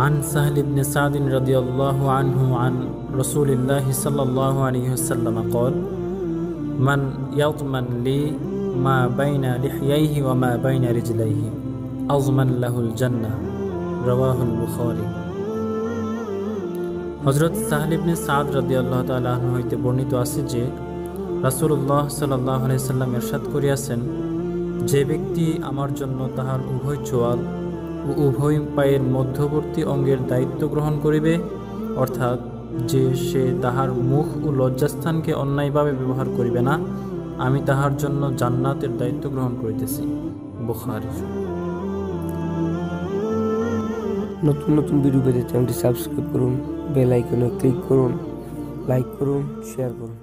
عن سهل بن سعد رضي الله عنه عن رسول الله صلى الله عليه وسلم قال من يضمن لي ما بين لحييه وما بين رجليه أضمن له الجنة رواه البخاري। হযরত সাহল ইবনে সাদ রাদিয়াল্লাহু তাআলা আনহু হইতে বর্ণিত আছে যে রাসূলুল্লাহ সাল্লাল্লাহু আলাইহি সাল্লাম ইরশাদ করিয়াছেন, যে ব্যক্তি আমার জন্য তাহার উভয় চোয়াল ও উভয় পায়ের মধ্যবর্তী অঙ্গের দায়িত্ব গ্রহণ করিবে, অর্থাৎ যে সে তাহার মুখ ও লজ্জাস্থানকে অন্যায়ভাবে ব্যবহার করিবে না, আমি তাহার জন্য জান্নাতের দায়িত্ব গ্রহণ করিতেছি। বুখারী। নতুন নতুন ভিডিও পেতে চ্যানেলটি সাবস্ক্রাইব করুন, বেল আইকনে ক্লিক করুন, লাইক করুন, শেয়ার করুন।